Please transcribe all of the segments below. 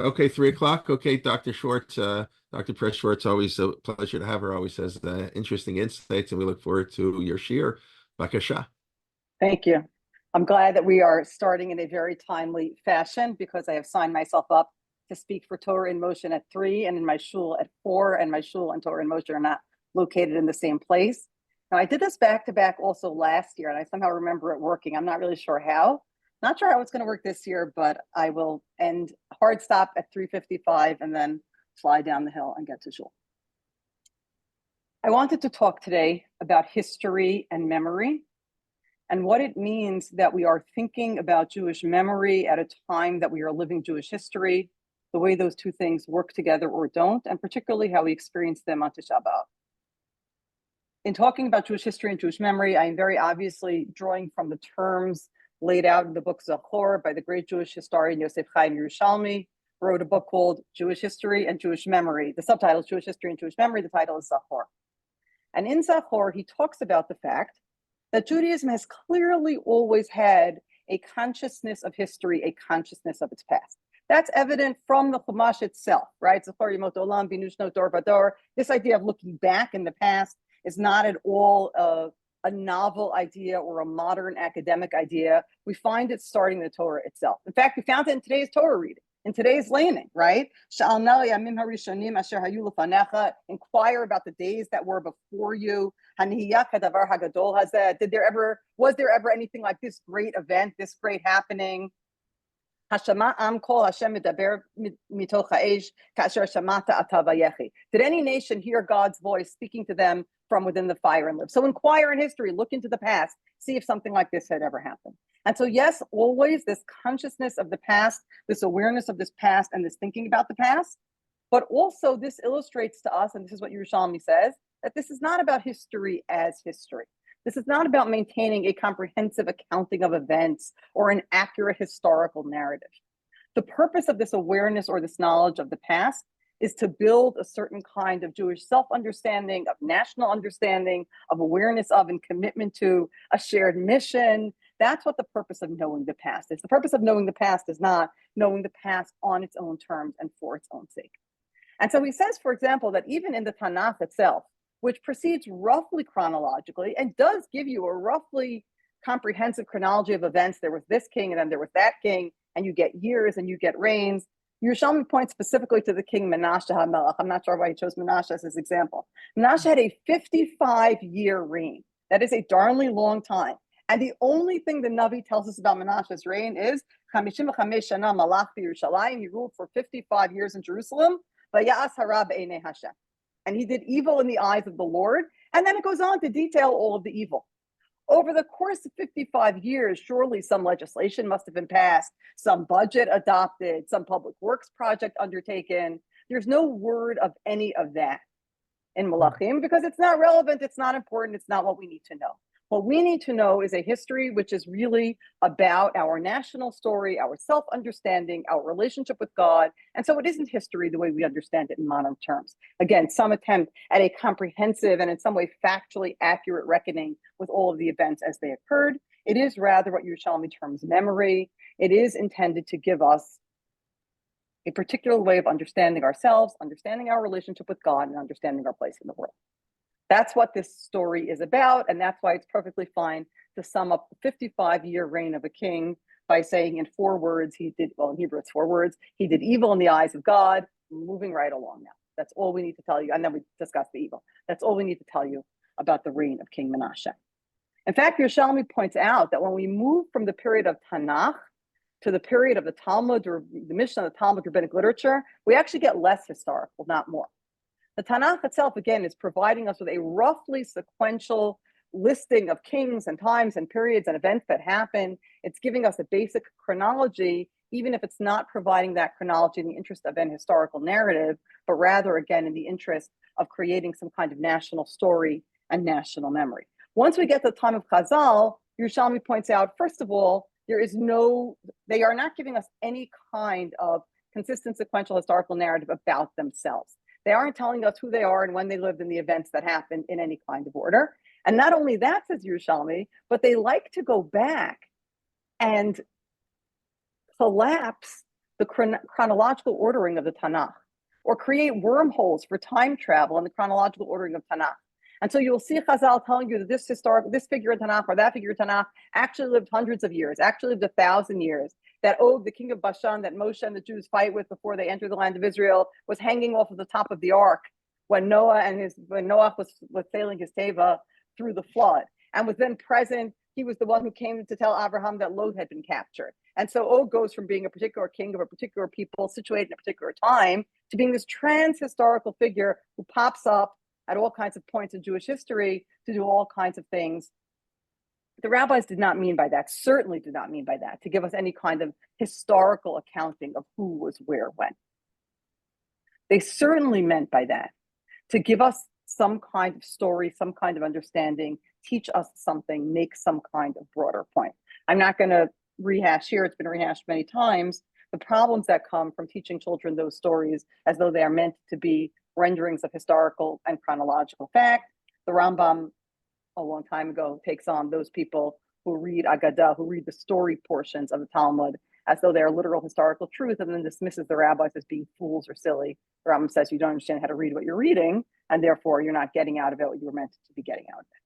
Okay, 3 o'clock. Okay, Dr. Schwartz, Dr. Press Schwartz, always a pleasure to have her. Always has interesting insights, and we look forward to your shir. Bakasha. Thank you. I'm glad that we are starting in a very timely fashion because I have signed myself up to speak for Torah in Motion at 3 and in my shul at 4, and my shul and Torah in Motion are not located in the same place. Now, I did this back to back also last year, and I somehow remember it working. I'm not really sure how. Not sure how it's going to work this year, but I will end hard stop at 3:55 and then fly down the hill and get to shul. I wanted to talk today about history and memory and what it means that we are thinking about Jewish memory at a time that we are living Jewish history, the way those two things work together or don't, and particularly how we experience them on Tisha B'Av. In talking about Jewish history and Jewish memory, I am very obviously drawing from the terms laid out in the book Zachor by the great Jewish historian Yosef Chaim Yerushalmi, wrote a book called Jewish History and Jewish Memory. The subtitle is Jewish History and Jewish Memory. The title is Zachor. And in Zachor, he talks about the fact that Judaism has clearly always had a consciousness of history, a consciousness of its past. That's evident from the Chumash itself, right? Zachor Yemot Olam Binushno Dor Vador. This idea of looking back in the past is not at all a novel idea or a modern academic idea. We find it starting in the Torah itself. In fact, we found it in today's Torah reading, in today's laning, right? Inquire about the days that were before you. Was there ever anything like this great event, this great happening? Did any nation hear God's voice speaking to them from within the fire and live? So inquire in history, look into the past, see if something like this had ever happened. And so, yes, always this consciousness of the past, this awareness of this past, and this thinking about the past. But also, this illustrates to us, and this is what Yerushalmi says, that this is not about history as history. This is not about maintaining a comprehensive accounting of events or an accurate historical narrative. The purpose of this awareness or this knowledge of the past is to build a certain kind of Jewish self-understanding, of national understanding, of awareness of and commitment to a shared mission. That's what the purpose of knowing the past is. The purpose of knowing the past is not knowing the past on its own terms and for its own sake. And so he says, for example, that even in the Tanakh itself, which proceeds roughly chronologically and does give you a roughly comprehensive chronology of events. There was this king and then there was that king, and you get years and you get reigns. Yerushalmi points specifically to the king Menashe HaMelech. I'm not sure why he chose Menashe as his example. Menashe had a 55-year reign. That is a darnly long time. And the only thing the Navi tells us about Menashe's reign is 55 shana malach b'Yerushalayim. He ruled for 55 years in Jerusalem. Vaya'as hara b'einei Hashem. And he did evil in the eyes of the Lord. And then it goes on to detail all of the evil. Over the course of 55 years, surely some legislation must have been passed, some budget adopted, some public works project undertaken. There's no word of any of that in Malachim because it's not relevant, it's not important, it's not what we need to know. What we need to know is a history which is really about our national story, our self-understanding, our relationship with God. And so it isn't history the way we understand it in modern terms. Again, some attempt at a comprehensive and in some way factually accurate reckoning with all of the events as they occurred. It is rather what Yerushalmi terms memory. It is intended to give us a particular way of understanding ourselves, understanding our relationship with God, and understanding our place in the world. That's what this story is about, and that's why it's perfectly fine to sum up the 55-year reign of a king by saying in 4 words, in Hebrew it's 4 words, he did evil in the eyes of God, moving right along now. That's all we need to tell you, and then we discuss the evil. That's all we need to tell you about the reign of King Menashe. In fact, Yerushalmi points out that when we move from the period of Tanakh to the period of the Talmud or the Mishnah, the Talmud rabbinic literature, we actually get less historical, not more. The Tanakh itself, again, is providing us with a roughly sequential listing of kings and times and periods and events that happen. It's giving us a basic chronology, even if it's not providing that chronology in the interest of an historical narrative, but rather, again, in the interest of creating some kind of national story and national memory. Once we get to the time of Chazal, Yerushalmi points out, first of all, they are not giving us any kind of consistent sequential historical narrative about themselves. They aren't telling us who they are and when they lived and the events that happened in any kind of order. And not only that, says Yerushalmi, but they like to go back and collapse the chronological ordering of the Tanakh, or create wormholes for time travel in the chronological ordering of Tanakh. And so you'll see Chazal telling you that this figure in Tanakh or that figure in Tanakh actually lived hundreds of years, actually lived 1,000 years. That Og, the king of Bashan, that Moshe and the Jews fight with before they enter the land of Israel, was hanging off of the top of the ark when Noah was sailing his teva through the flood, and was then present. He was the one who came to tell Abraham that Lot had been captured. And so Og goes from being a particular king of a particular people situated in a particular time to being this trans-historical figure who pops up at all kinds of points in Jewish history to do all kinds of things. The rabbis did not mean by that, certainly did not mean by that, to give us any kind of historical accounting of who was where when. They certainly meant by that to give us some kind of story, some kind of understanding, teach us something, make some kind of broader point. I'm not going to rehash here, it's been rehashed many times, the problems that come from teaching children those stories as though they are meant to be renderings of historical and chronological fact. The Rambam, a long time ago, takes on those people who read Agadah, who read the story portions of the Talmud as though they are literal historical truth, and then dismisses the rabbis as being fools or silly. The Rambam says you don't understand how to read what you're reading, and therefore you're not getting out of it what you were meant to be getting out of it.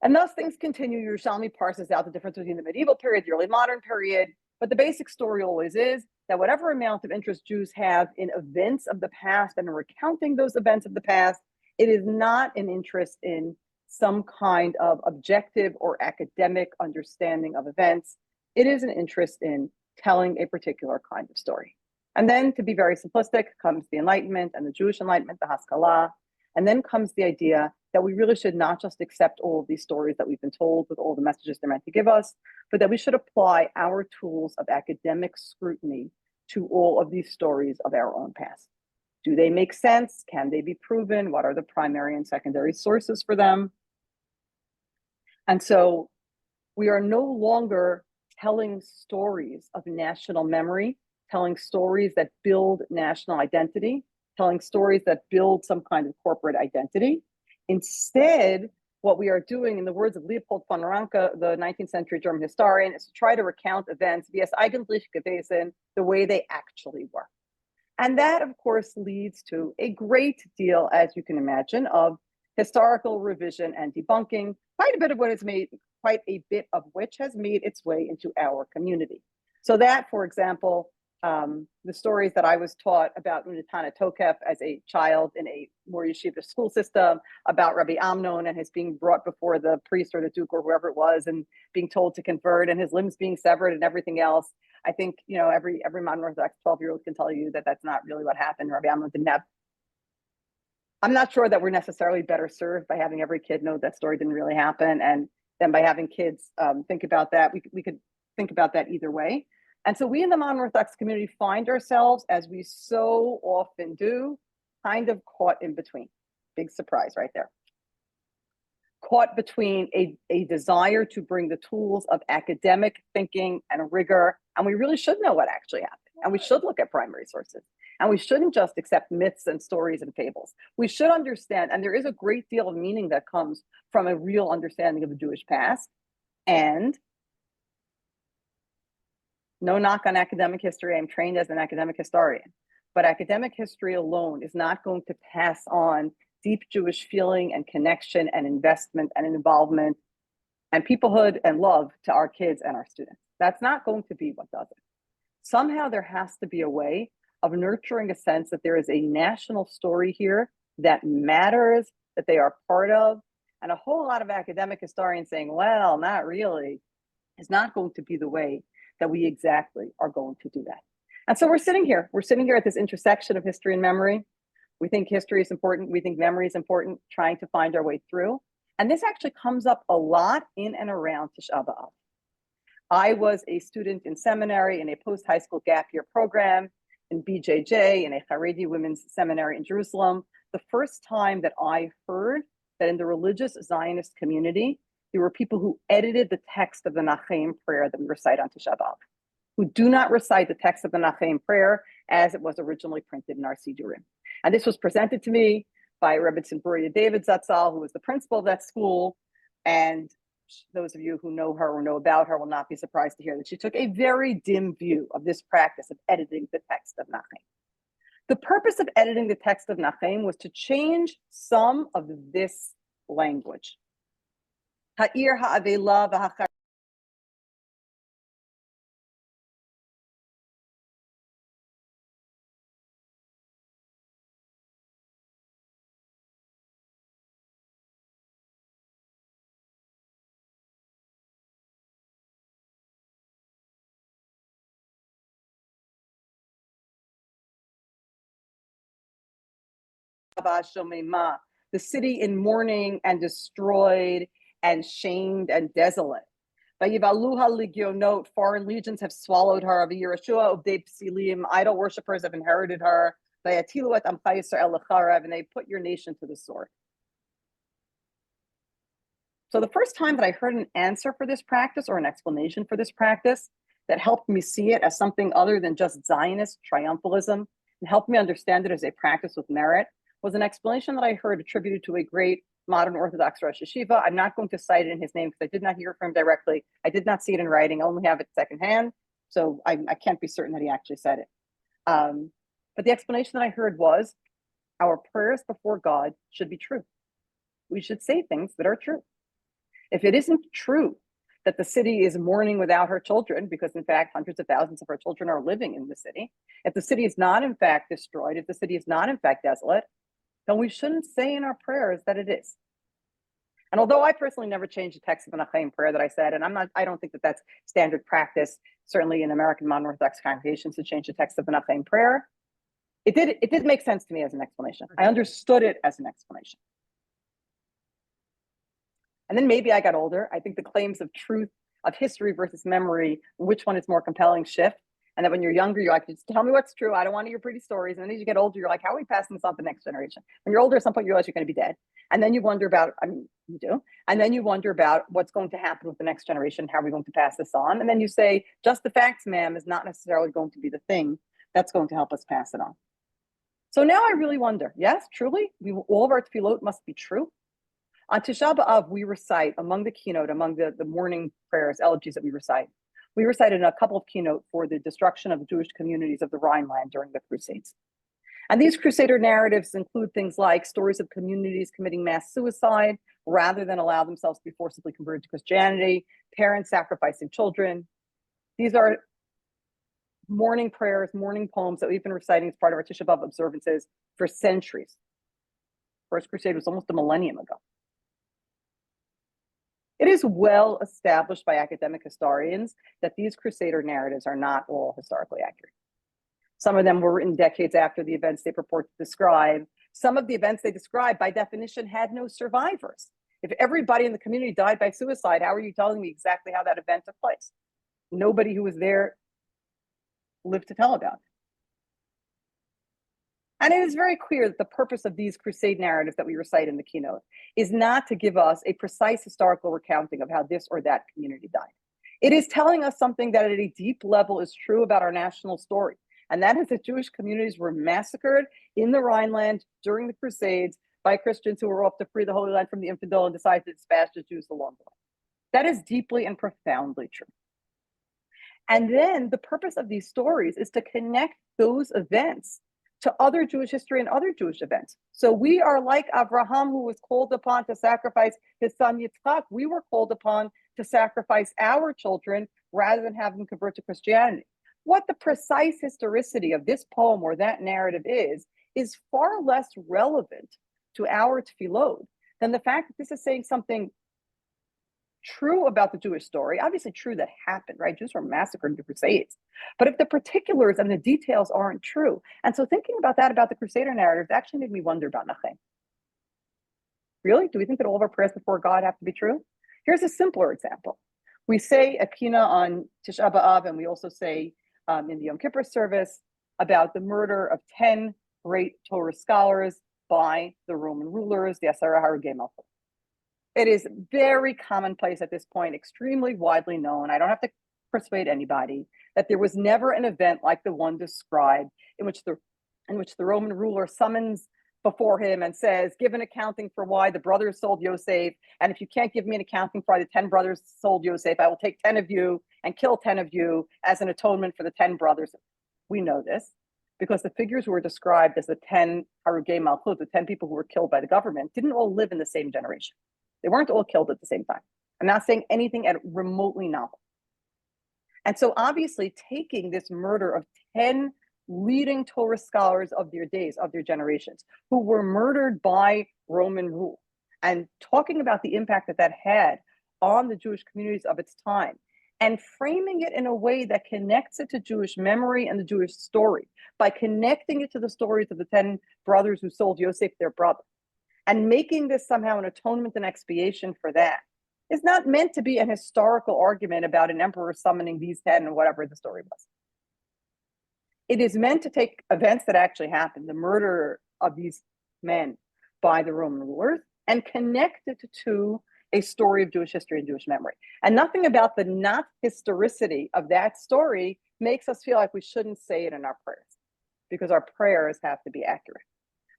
And thus things continue. Yerushalmi parses out the difference between the medieval period, the early modern period, but the basic story always is that whatever amount of interest Jews have in events of the past and in recounting those events of the past, it is not an interest in some kind of objective or academic understanding of events. It is an interest in telling a particular kind of story. And then, to be very simplistic, comes the Enlightenment and the Jewish Enlightenment, the Haskalah. And then comes the idea that we really should not just accept all of these stories that we've been told with all the messages they're meant to give us, but that we should apply our tools of academic scrutiny to all of these stories of our own past. Do they make sense? Can they be proven? What are the primary and secondary sources for them? And so we are no longer telling stories of national memory, telling stories that build national identity, telling stories that build some kind of corporate identity. Instead, what we are doing, in the words of Leopold von Ranke, the 19th century German historian, is to try to recount events, wie es eigentlich gewesen, the way they actually were. And that, of course, leads to a great deal, as you can imagine, of historical revision and debunking, quite a bit of which has made its way into our community. So that, for example, the stories that I was taught about Unitana Tokef as a child in a more yeshiva school system, about Rabbi Amnon and his being brought before the priest or the duke or whoever it was and being told to convert and his limbs being severed and everything else. I think, you know, every modern Orthodox 12-year-old can tell you that that's not really what happened. Rabbi Amnon didn't have. I'm not sure that we're necessarily better served by having every kid know that story didn't really happen, and then by having kids think about that. We could think about that either way. And so we in the modern Orthodox community find ourselves, as we so often do, kind of caught in between. Big surprise right there. Caught between a desire to bring the tools of academic thinking and rigor, and we really should know what actually happened, and we should look at primary sources, and we shouldn't just accept myths and stories and fables. We should understand, and there is a great deal of meaning that comes from a real understanding of the Jewish past, and no knock on academic history. I'm trained as an academic historian, but academic history alone is not going to pass on deep Jewish feeling and connection and investment and involvement and peoplehood and love to our kids and our students. That's not going to be what does it. Somehow there has to be a way of nurturing a sense that there is a national story here that matters, that they are part of, and a whole lot of academic historians saying, well, not really, is not going to be the way that we exactly are going to do that. And so we're sitting here at this intersection of history and memory. We think history is important. We think memory is important, trying to find our way through. And this actually comes up a lot in and around Tisha B'Av. I was a student in seminary in a post-high school gap year program in BJJ, in a Haredi women's seminary in Jerusalem. The first time that I heard that in the religious Zionist community, there were people who edited the text of the Nachem prayer that we recite on Tisha B'Av, who do not recite the text of the Nachem prayer as it was originally printed in our Sidurim. And this was presented to me by Rebbetzin Beruria David Zatzal, who was the principal of that school. And those of you who know her or know about her will not be surprised to hear that she took a very dim view of this practice of editing the text of Nachem. The purpose of editing the text of Nachem was to change some of this language. Ha'ir ha'avela v'hachar. The city in mourning and destroyed and shamed and desolate. Foreign legions have swallowed her. Idol worshippers have inherited her. And they put your nation to the sword. So the first time that I heard an answer for this practice or an explanation for this practice that helped me see it as something other than just Zionist triumphalism and helped me understand it as a practice with merit was an explanation that I heard attributed to a great modern Orthodox Rosh Yeshiva. I'm not going to cite it in his name because I did not hear from him directly. I did not see it in writing. I only have it secondhand. So I can't be certain that he actually said it. But the explanation that I heard was our prayers before God should be true. We should say things that are true. If it isn't true that the city is mourning without her children, because in fact, hundreds of thousands of her children are living in the city, if the city is not in fact destroyed, if the city is not in fact desolate, then we shouldn't say in our prayers that it is. And although I personally never changed the text of an Nachem prayer that I said, and I don't think that that's standard practice, certainly in American modern Orthodox congregations, to change the text of an Nachem prayer, it did make sense to me as an explanation. I understood it as an explanation. And then maybe I got older. I think the claims of truth, of history versus memory, which one is more compelling, shift. And that when you're younger, you're like, just tell me what's true. I don't want to hear pretty stories. And then as you get older, you're like, how are we passing this on to the next generation? When you're older, at some point you realize you're going to be dead. And then you wonder about, you do. And then you wonder about what's going to happen with the next generation. How are we going to pass this on? And then you say, just the facts, ma'am, is not necessarily going to be the thing that's going to help us pass it on. So now I really wonder, yes, truly, all of our tefillot must be true. On Tisha B'Av, we recite among the keynote, among the mourning prayers, elegies that we recited a couple of keynote for the destruction of the Jewish communities of the Rhineland during the Crusades. And these Crusader narratives include things like stories of communities committing mass suicide rather than allow themselves to be forcibly converted to Christianity, parents sacrificing children. These are mourning prayers, mourning poems that we've been reciting as part of our Tisha B'Av observances for centuries. First Crusade was almost a millennium ago. It is well established by academic historians that these Crusader narratives are not all historically accurate. Some of them were written decades after the events they purport to describe. Some of the events they describe, by definition, had no survivors. If everybody in the community died by suicide, how are you telling me exactly how that event took place? Nobody who was there lived to tell about it. And it is very clear that the purpose of these crusade narratives that we recite in the keynote is not to give us a precise historical recounting of how this or that community died. It is telling us something that at a deep level is true about our national story. And that is that Jewish communities were massacred in the Rhineland during the Crusades by Christians who were off to free the Holy Land from the infidel and decided to dispatch the Jews along the way. That is deeply and profoundly true. And then the purpose of these stories is to connect those events to other Jewish history and other Jewish events. So we are like Abraham, who was called upon to sacrifice his son Yitzchak. We were called upon to sacrifice our children rather than have them convert to Christianity. What the precise historicity of this poem or that narrative is far less relevant to our tefillot than the fact that this is saying something true about the Jewish story, obviously true that happened, right? Jews were massacred in the Crusades. But if the particulars and the details aren't true, and so thinking about that, about the Crusader narratives, actually made me wonder about Nachem. Really? Do we think that all of our prayers before God have to be true? Here's a simpler example. We say a kina on Tisha B'Av, and we also say in the Yom Kippur service about the murder of 10 great Torah scholars by the Roman rulers, the Asara Harugei Malchut. It is very commonplace at this point, extremely widely known. I don't have to persuade anybody that there was never an event like the one described in which the Roman ruler summons before him and says, give an accounting for why the brothers sold Yosef. And if you can't give me an accounting for why the 10 brothers sold Yosef, I will take 10 of you and kill 10 of you as an atonement for the 10 brothers. We know this because the figures who were described as the 10 Harugei Malchut, the 10 people who were killed by the government, didn't all live in the same generation. They weren't all killed at the same time. I'm not saying anything remotely novel. And so obviously taking this murder of 10 leading Torah scholars of their days, of their generations, who were murdered by Roman rule, and talking about the impact that that had on the Jewish communities of its time, and framing it in a way that connects it to Jewish memory and the Jewish story, by connecting it to the stories of the 10 brothers who sold Yosef, their brother, and making this somehow an atonement and expiation for that, is not meant to be an historical argument about an emperor summoning these 10 or whatever the story was. It is meant to take events that actually happened, the murder of these men by the Roman rulers, and connect it to a story of Jewish history and Jewish memory. And nothing about the not historicity of that story makes us feel like we shouldn't say it in our prayers, because our prayers have to be accurate.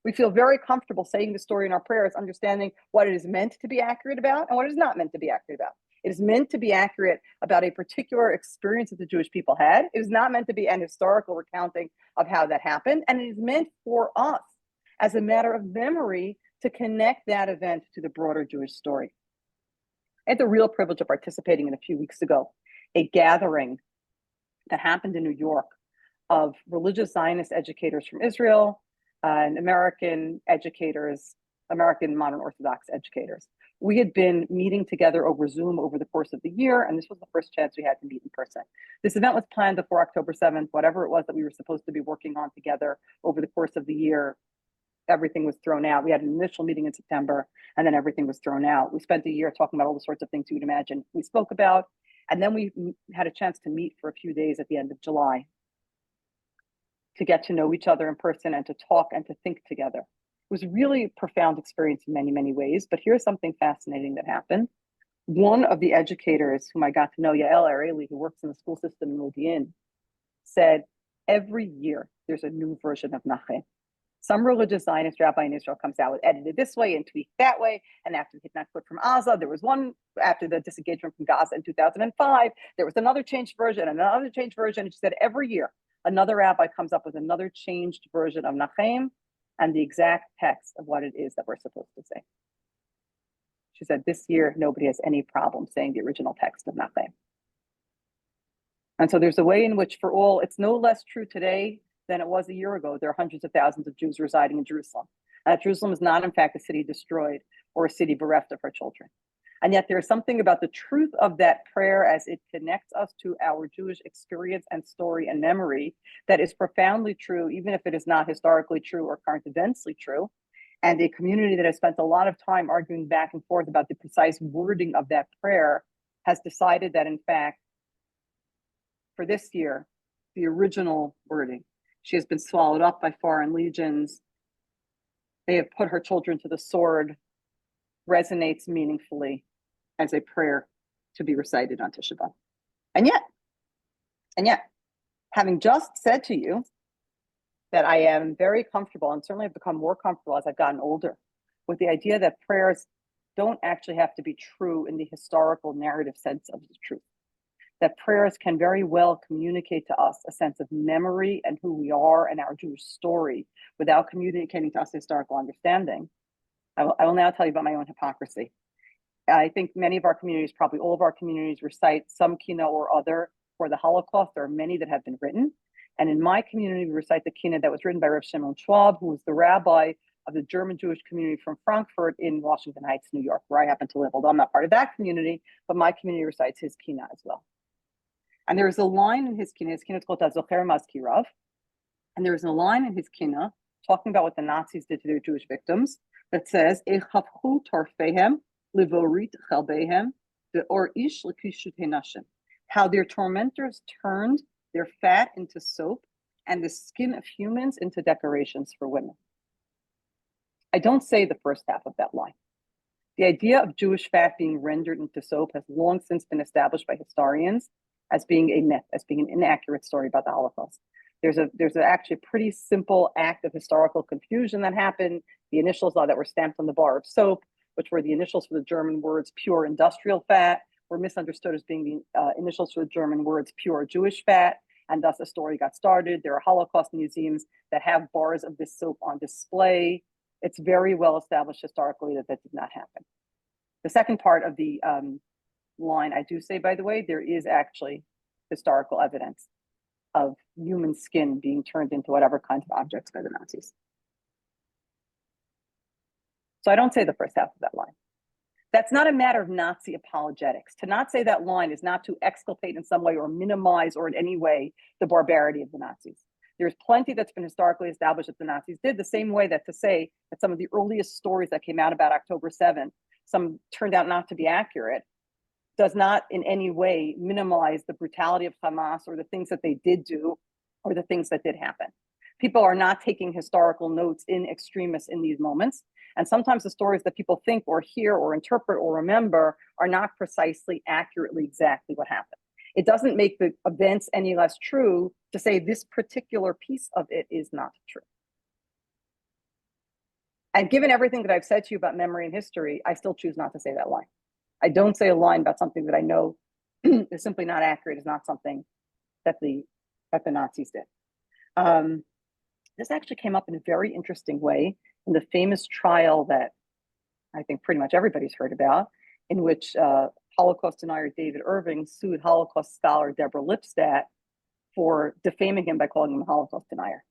We feel very comfortable saying the story in our prayers, understanding what it is meant to be accurate about and what it is not meant to be accurate about. It is meant to be accurate about a particular experience that the Jewish people had. It is not meant to be an historical recounting of how that happened. And it is meant for us, as a matter of memory, to connect that event to the broader Jewish story. I had the real privilege of participating in a few weeks ago, a gathering that happened in New York of religious Zionist educators from Israel and American educators, American modern Orthodox educators. We had been meeting together over Zoom over the course of the year, and this was the first chance we had to meet in person. This event was planned before October 7th, whatever it was that we were supposed to be working on together over the course of the year. Everything was thrown out. We had an initial meeting in September, and then everything was thrown out. We spent a year talking about all the sorts of things you would imagine we spoke about, and then we had a chance to meet for a few days at the end of July to get to know each other in person and to talk and to think together. It was a really profound experience in many, many ways, but here's something fascinating that happened. One of the educators whom I got to know, Yael Areli, who works in the school system in Modi'in, said, every year there's a new version of Nachem. Some religious Zionist rabbi in Israel comes out with edited this way and tweaked that way. And after the Hitnakut from Gaza, there was one, after the disengagement from Gaza in 2005, there was another changed version, another changed version. And she said, every year, another rabbi comes up with another changed version of Nachem and the exact text of what it is that we're supposed to say. She said, this year, nobody has any problem saying the original text of Nachem. And so there's a way in which, for all, it's no less true today than it was a year ago. There are hundreds of thousands of Jews residing in Jerusalem. Jerusalem is not, in fact, a city destroyed or a city bereft of her children. And yet there is something about the truth of that prayer as it connects us to our Jewish experience and story and memory that is profoundly true, even if it is not historically true or current eventsly true. And a community that has spent a lot of time arguing back and forth about the precise wording of that prayer has decided that, in fact, for this year, the original wording, she has been swallowed up by foreign legions. They have put her children to the sword, resonates meaningfully as a prayer to be recited on Tisha B'Av. And yet, having just said to you that I am very comfortable, and certainly have become more comfortable as I've gotten older, with the idea that prayers don't actually have to be true in the historical narrative sense of the truth. That prayers can very well communicate to us a sense of memory and who we are and our Jewish story without communicating to us historical understanding. I will now tell you about my own hypocrisy. I think many of our communities, probably all of our communities, recite some kina or other for the Holocaust. There are many that have been written. And in my community, we recite the kina that was written by Rav Shimon Schwab, who was the rabbi of the German Jewish community from Frankfurt in Washington Heights, New York, where I happen to live. Although I'm not part of that community, but my community recites his kina as well. And there is a line in his kina is called Zocher Mazkirav. And there is a line in his kina talking about what the Nazis did to their Jewish victims that says, Echapchu torfehem livorit chalbehem or ish lekishut henashim. How their tormentors turned their fat into soap and the skin of humans into decorations for women. I don't say the first half of that line. The idea of Jewish fat being rendered into soap has long since been established by historians as being a myth, as being an inaccurate story about the Holocaust. There's actually a pretty simple act of historical confusion that happened. The initials that were stamped on the bar of soap, which were the initials for the German words pure industrial fat, were misunderstood as being the initials for the German words pure Jewish fat, and thus the story got started. There are Holocaust museums that have bars of this soap on display. It's very well established historically that did not happen. The second part of the line, I do say, by the way, there is actually historical evidence of human skin being turned into whatever kinds of objects by the Nazis. So I don't say the first half of that line. That's not a matter of Nazi apologetics. To not say that line is not to exculpate in some way or minimize or in any way the barbarity of the Nazis. There's plenty that's been historically established that the Nazis did, the same way that to say that some of the earliest stories that came out about October 7th, some turned out not to be accurate, does not in any way minimize the brutality of Hamas or the things that they did do or the things that did happen. People are not taking historical notes in extremis in these moments. And sometimes the stories that people think or hear or interpret or remember are not precisely, accurately, exactly what happened. It doesn't make the events any less true to say this particular piece of it is not true. And given everything that I've said to you about memory and history, I still choose not to say that line. I don't say a line about something that I know is simply not accurate, is not something that the Nazis did. This actually came up in a very interesting way in the famous trial that I think pretty much everybody's heard about, in which Holocaust denier David Irving sued Holocaust scholar Deborah Lipstadt for defaming him by calling him a Holocaust denier.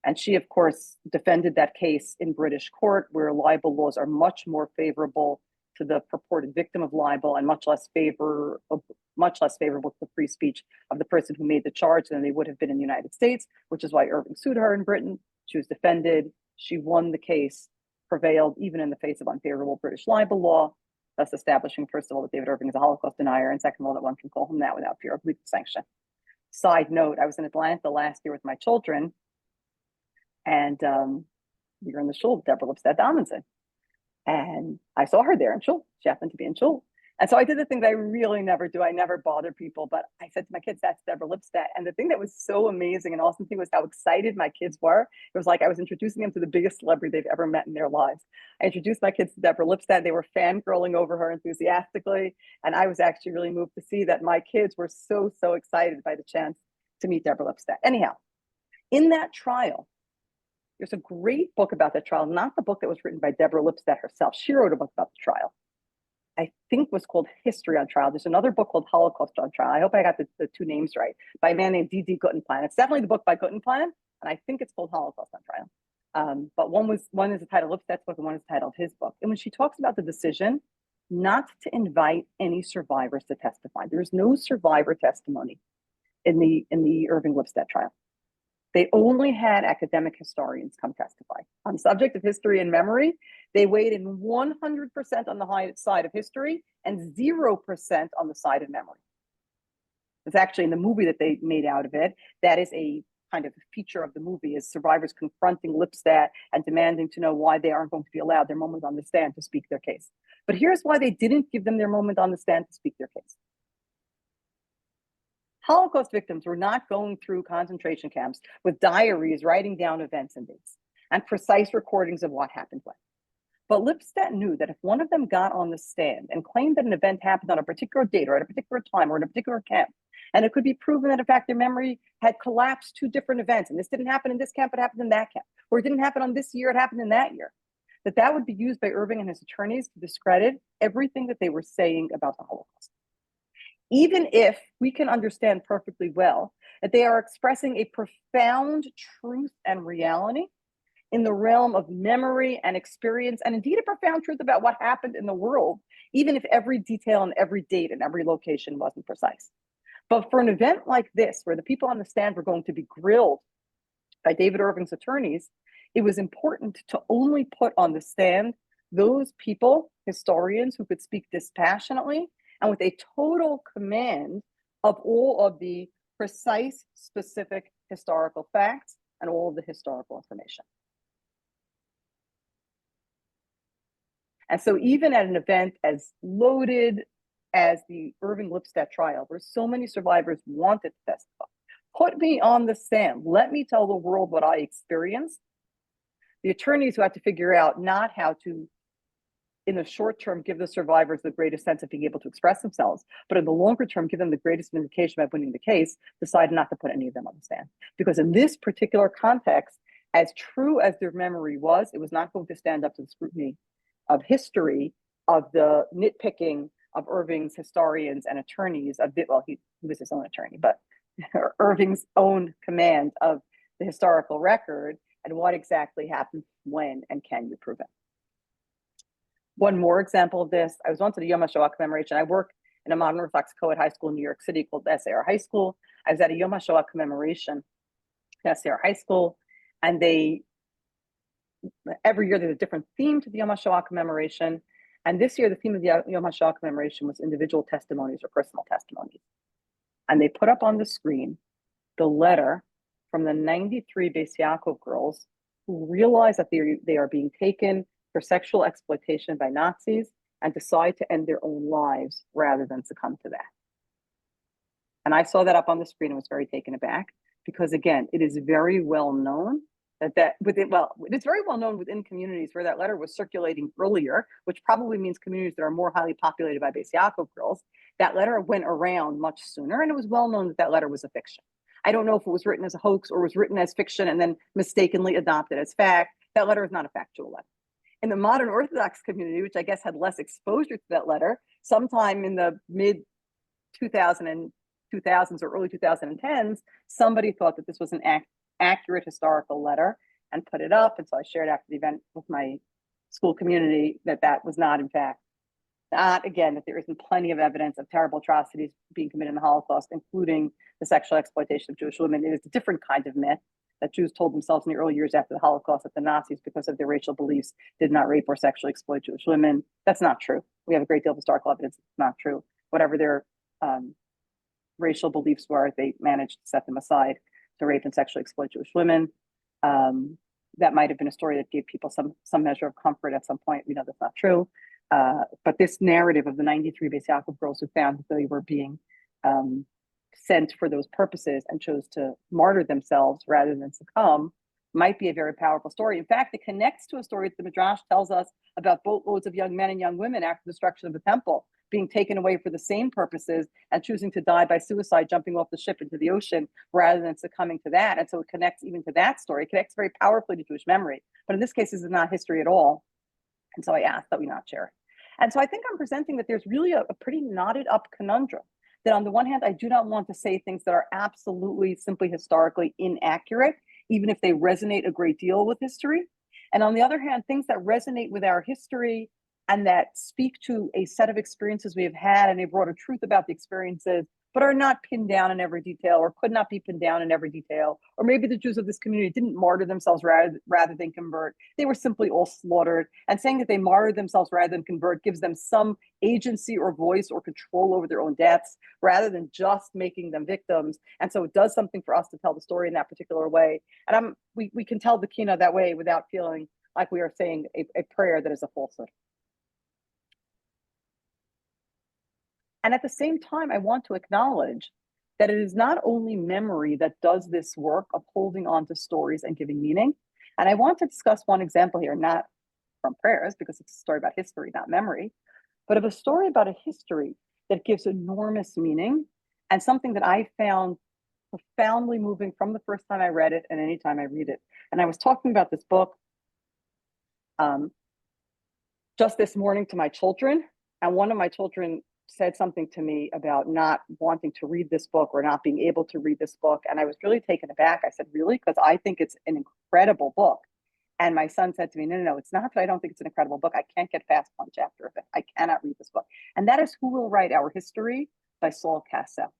And she, of course, defended that case in British court, where libel laws are much more favorable to the purported victim of libel and much less favorable to the free speech of the person who made the charge than they would have been in the United States, which is why Irving sued her in Britain. She was defended. She won the case, prevailed even in the face of unfavorable British libel law, thus establishing, first of all, that David Irving is a Holocaust denier, and second of all, that one can call him that without fear of legal sanction. Side note, I was in Atlanta last year with my children, and we were in the shul with Deborah Lipstadt Amundsen. And I saw her there in shul. She happened to be in shul. And so I did the thing that I really never do. I never bother people, but I said to my kids, that's Deborah Lipstadt. And the thing that was so amazing and awesome thing was how excited my kids were. It was like I was introducing them to the biggest celebrity they've ever met in their lives. I introduced my kids to Deborah Lipstadt. They were fangirling over her enthusiastically. And I was actually really moved to see that my kids were so excited by the chance to meet Deborah Lipstadt. Anyhow, in that trial, there's a great book about that trial, not the book that was written by Deborah Lipstadt herself. She wrote a book about the trial. I think was called History on Trial. There's another book called Holocaust on Trial. I hope I got the two names right, by a man named D.D. Guttenplan. It's definitely the book by Guttenplan, and I think it's called Holocaust on Trial. But one is the title of Lipstadt's book, and one is titled his book. And when she talks about the decision not to invite any survivors to testify, there is no survivor testimony in the Irving Lipstadt trial. They only had academic historians come testify. On the subject of history and memory, they weighed in 100% on the high side of history and 0% on the side of memory. It's actually in the movie that they made out of it. That is a kind of feature of the movie, is survivors confronting Lipstadt and demanding to know why they aren't going to be allowed their moment on the stand to speak their case. But here's why they didn't give them their moment on the stand to speak their case. Holocaust victims were not going through concentration camps with diaries writing down events and dates and precise recordings of what happened when. But Lipstadt knew that if one of them got on the stand and claimed that an event happened on a particular date or at a particular time or in a particular camp, and it could be proven that in fact their memory had collapsed two different events, and this didn't happen in this camp, it happened in that camp, or it didn't happen on this year, it happened in that year, that would be used by Irving and his attorneys to discredit everything that they were saying about the Holocaust. Even if we can understand perfectly well that they are expressing a profound truth and reality in the realm of memory and experience, and indeed a profound truth about what happened in the world, even if every detail and every date and every location wasn't precise. But for an event like this, where the people on the stand were going to be grilled by David Irving's attorneys, it was important to only put on the stand those people, historians, who could speak dispassionately and with a total command of all of the precise, specific historical facts and all of the historical information. And so even at an event as loaded as the Irving Lipstadt trial, where so many survivors wanted to testify, Put me on the stand. Let me tell the world what I experienced. The attorneys who had to figure out not how to, in the short term, give the survivors the greatest sense of being able to express themselves, but in the longer term, give them the greatest vindication by winning the case, decided not to put any of them on the stand. Because in this particular context, as true as their memory was, it was not going to stand up to the scrutiny of history, of the nitpicking of Irving's historians and attorneys. He was his own attorney, but Irving's own command of the historical record and what exactly happened, when, and can you prove it. One more example of this, I was once at a Yom HaShoah commemoration. I work in a modern Orthodox co-ed high school in New York City called SAR High School. I was at a Yom HaShoah commemoration at SAR High School, and every year there's a different theme to the Yom HaShoah commemoration. And this year, the theme of the Yom HaShoah commemoration was individual testimonies or personal testimonies. And they put up on the screen the letter from the 93 Beis Yaakov girls who realize that they are being taken for sexual exploitation by Nazis and decide to end their own lives rather than succumb to that. And I saw that up on the screen and was very taken aback because, again, it is very well known it's very well known within communities where that letter was circulating earlier, which probably means communities that are more highly populated by Beis Yaakov girls. That letter went around much sooner, and it was well known that that letter was a fiction. I don't know if it was written as a hoax or was written as fiction and then mistakenly adopted as fact. That letter is not a factual letter. In the modern Orthodox community, which I guess had less exposure to that letter, sometime in the mid 2000s or early 2010s, somebody thought that this was an accurate historical letter and put it up. And so I shared after the event with my school community that was not, in fact, not, again, that there isn't plenty of evidence of terrible atrocities being committed in the Holocaust, including the sexual exploitation of Jewish women. It is a different kind of myth that Jews told themselves in the early years after the Holocaust that the Nazis, because of their racial beliefs, did not rape or sexually exploit Jewish women. That's not true. We have a great deal of historical evidence it's not true. Whatever their racial beliefs were, they managed to set them aside to rape and sexually exploit Jewish women. That might have been a story that gave people some measure of comfort at some point. We know that's not true. But this narrative of the 93 Beis Yaakov girls who found that they were being sent for those purposes and chose to martyr themselves rather than succumb might be a very powerful story. In fact, it connects to a story that the Midrash tells us about boatloads of young men and young women after the destruction of the temple being taken away for the same purposes and choosing to die by suicide, jumping off the ship into the ocean rather than succumbing to that. And so it connects even to that story. It connects very powerfully to Jewish memory. But in this case, this is not history at all. And so I asked that we not share it. And so I think I'm presenting that there's really a pretty knotted up conundrum. That on the one hand, I do not want to say things that are absolutely simply historically inaccurate, even if they resonate a great deal with history. And on the other hand, things that resonate with our history and that speak to a set of experiences we have had and a broader truth about the experiences, but are not pinned down in every detail or could not be pinned down in every detail. Or maybe the Jews of this community didn't martyr themselves rather than convert. They were simply all slaughtered. And saying that they martyred themselves rather than convert gives them some agency or voice or control over their own deaths rather than just making them victims. And so it does something for us to tell the story in that particular way. And we can tell the Kina that way without feeling like we are saying a prayer that is a falsehood. And at the same time, I want to acknowledge that it is not only memory that does this work of holding on to stories and giving meaning. And I want to discuss one example here, not from prayers, because it's a story about history, not memory, but of a story about a history that gives enormous meaning and something that I found profoundly moving from the first time I read it and any time I read it. And I was talking about this book just this morning to my children, and one of my children said something to me about not wanting to read this book or not being able to read this book. And I was really taken aback. I said, really? Because I think it's an incredible book. And my son said to me, no, it's not that I don't think it's an incredible book. I can't get past one chapter of it. I cannot read this book. And that is Who Will Write Our History by Saul Cassell.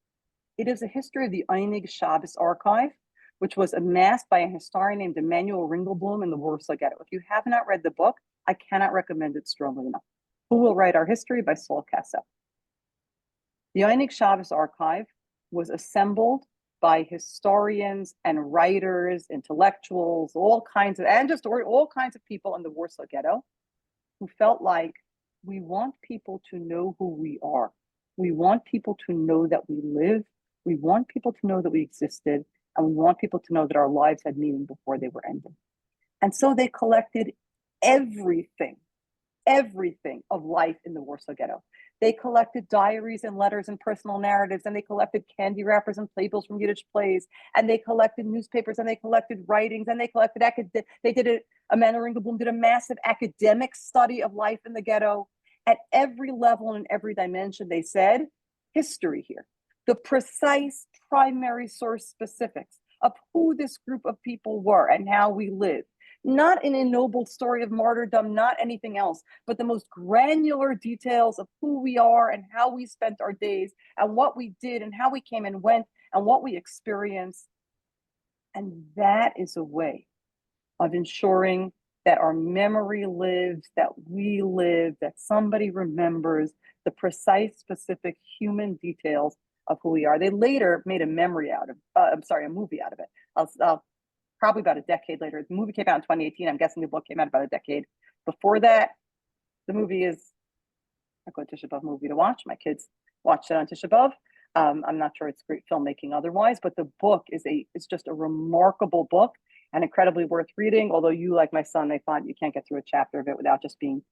It is a history of the Einig Shabbos archive, which was amassed by a historian named Emanuel Ringelblum in the Warsaw Ghetto. If you have not read the book, I cannot recommend it strongly enough. Who Will Write Our History by Saul Cassell. The Einig Shabbos archive was assembled by historians and writers, intellectuals, all kinds of people in the Warsaw Ghetto who felt like we want people to know who we are. We want people to know that we live. We want people to know that we existed, and we want people to know that our lives had meaning before they were ended. And so they collected everything, everything of life in the Warsaw Ghetto. They collected diaries and letters and personal narratives, and they collected candy wrappers and playbills from Yiddish plays, and they collected newspapers, and they collected writings, and they collected they did it. Amanda Ringelblum did a massive academic study of life in the ghetto at every level and in every dimension. They said history here, the precise primary source specifics of who this group of people were and how we lived. Not an ennobled story of martyrdom, not anything else, but the most granular details of who we are and how we spent our days and what we did and how we came and went and what we experienced. And that is a way of ensuring that our memory lives, that we live, that somebody remembers the precise, specific human details of who we are. They later made a movie out of it. I'll probably about a decade later. The movie came out in 2018. I'm guessing the book came out about a decade before that. The movie is a good Tisha B'Av movie to watch. My kids watched it on Tisha B'Av. I'm not sure it's great filmmaking otherwise, but the book is just a remarkable book and incredibly worth reading. Although you, like my son, I find you can't get through a chapter of it without just being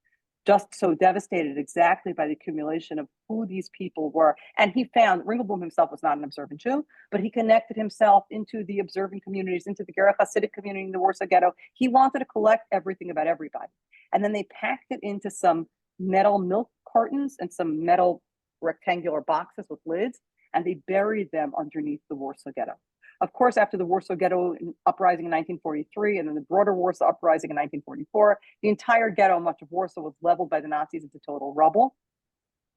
just so devastated exactly by the accumulation of who these people were. And he found, Ringelblum himself was not an observant Jew, but he connected himself into the observant communities, into the Gerach Hasidic community in the Warsaw Ghetto. He wanted to collect everything about everybody. And then they packed it into some metal milk cartons and some metal rectangular boxes with lids, and they buried them underneath the Warsaw Ghetto. Of course, after the Warsaw Ghetto uprising in 1943 and then the broader Warsaw uprising in 1944, the entire ghetto, much of Warsaw, was leveled by the Nazis into total rubble.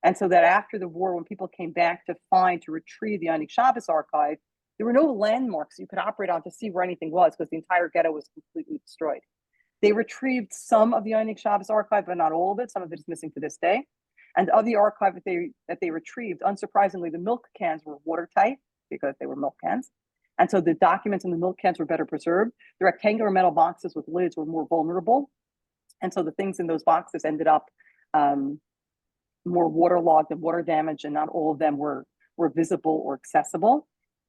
And so that after the war, when people came back to retrieve the Einik Shabbos archive, there were no landmarks you could operate on to see where anything was because the entire ghetto was completely destroyed. They retrieved some of the Einik Shabbos archive, but not all of it. Some of it is missing to this day. And of the archive that they retrieved, unsurprisingly, the milk cans were watertight because they were milk cans. And so the documents in the milk cans were better preserved. The rectangular metal boxes with lids were more vulnerable. And so the things in those boxes ended up more waterlogged and water damaged, and not all of them were visible or accessible.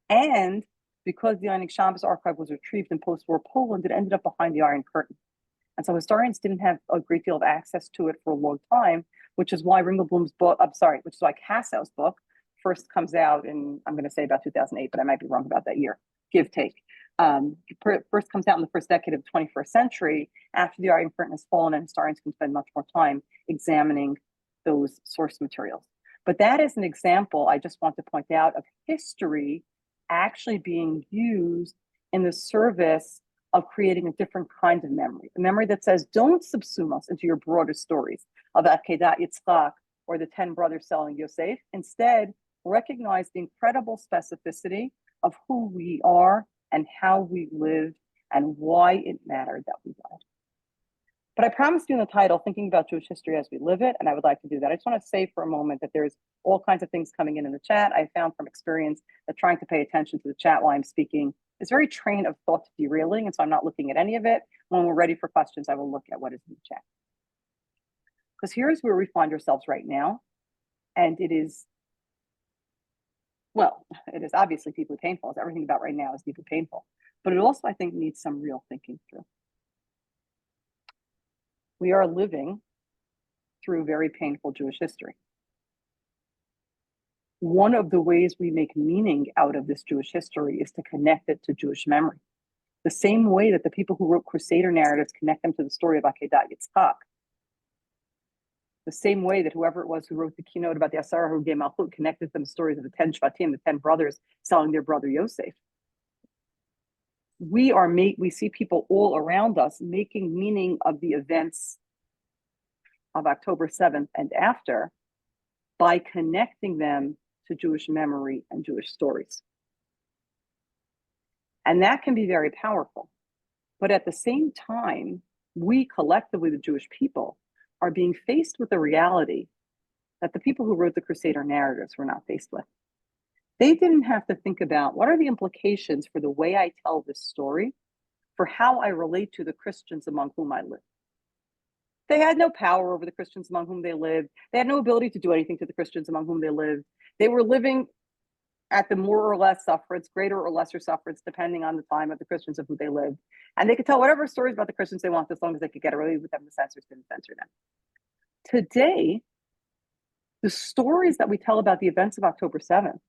And because the Einik Shabbos archive was retrieved in post-war Poland, it ended up behind the Iron Curtain. And so historians didn't have a great deal of access to it for a long time, which is why Ringelblum's book, which is why Kassow's book first comes out in, I'm going to say about 2008, but I might be wrong about that year, give, take. First comes out in the first decade of the 21st century after the Iron Curtain has fallen, and historians can spend much more time examining those source materials. But that is an example, I just want to point out, of history actually being used in the service of creating a different kind of memory, a memory that says, don't subsume us into your broader stories of Akedat Yitzchak or the 10 brothers selling Yosef. Instead, recognize the incredible specificity of who we are and how we lived and why it mattered that we died. But I promised you in the title, thinking about Jewish history as we live it, and I would like to do that. I just want to say for a moment that there's all kinds of things coming in the chat. I found from experience that trying to pay attention to the chat while I'm speaking is very train of thought derailing, and so I'm not looking at any of it. When we're ready for questions, I will look at what is in the chat. Because here's where we find ourselves right now, and it is, well, it is obviously deeply painful, as everything about right now is deeply painful, but it also, I think, needs some real thinking through. We are living through very painful Jewish history. One of the ways we make meaning out of this Jewish history is to connect it to Jewish memory. The same way that the people who wrote Crusader narratives connect them to the story of Akedat Yitzchak. The same way that whoever it was who wrote the keynote about the Asara Hurugei Malchut connected them to the stories of the 10 Shvatim, the 10 brothers selling their brother Yosef. We see people all around us making meaning of the events of October 7th and after by connecting them to Jewish memory and Jewish stories. And that can be very powerful. But at the same time, we collectively, the Jewish people, are being faced with the reality that the people who wrote the Crusader narratives were not faced with. They didn't have to think about what are the implications for the way I tell this story, for how I relate to the Christians among whom I live. They had no power over the Christians among whom they lived. They had no ability to do anything to the Christians among whom they lived. They were living at the more or less sufferance, greater or lesser sufferance, depending on the time of the Christians of who they lived. And they could tell whatever stories about the Christians they want, as long as they could get away with them. The censors didn't censor them. Today, the stories that we tell about the events of October 7th,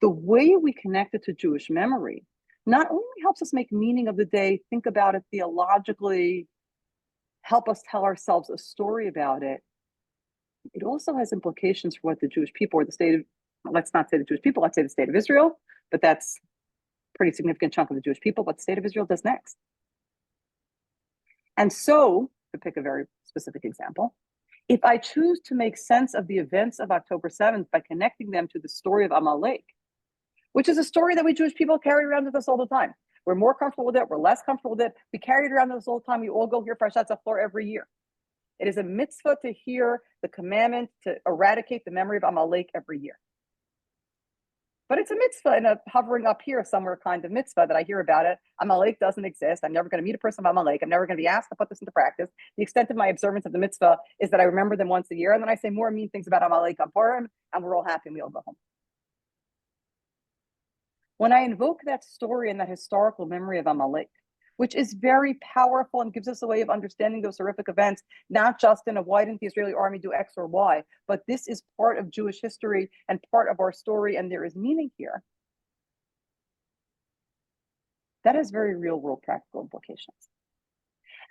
the way we connect it to Jewish memory, not only helps us make meaning of the day, think about it theologically, help us tell ourselves a story about it, it also has implications for what the Jewish people or the state of, let's not say the Jewish people, let's say the state of Israel, but that's a pretty significant chunk of the Jewish people, what the state of Israel does next. And so, to pick a very specific example, if I choose to make sense of the events of October 7th by connecting them to the story of Amalek, which is a story that we Jewish people carry around with us all the time. We're more comfortable with it, we're less comfortable with it. We carry it around with us all the time. We all go hear Parshat Zachor every year. It is a mitzvah to hear the commandment to eradicate the memory of Amalek every year. But it's a mitzvah and a hovering up here somewhere kind of mitzvah that I hear about it. Amalek doesn't exist. I'm never going to meet a person of Amalek. I'm never going to be asked to put this into practice. The extent of my observance of the mitzvah is that I remember them once a year, and then I say more mean things about Amalek on Purim, and we're all happy and we all go home. When I invoke that story and that historical memory of Amalek, which is very powerful and gives us a way of understanding those horrific events, not just in a why didn't the Israeli army do X or Y, but this is part of Jewish history and part of our story, and there is meaning here. That has very real world practical implications.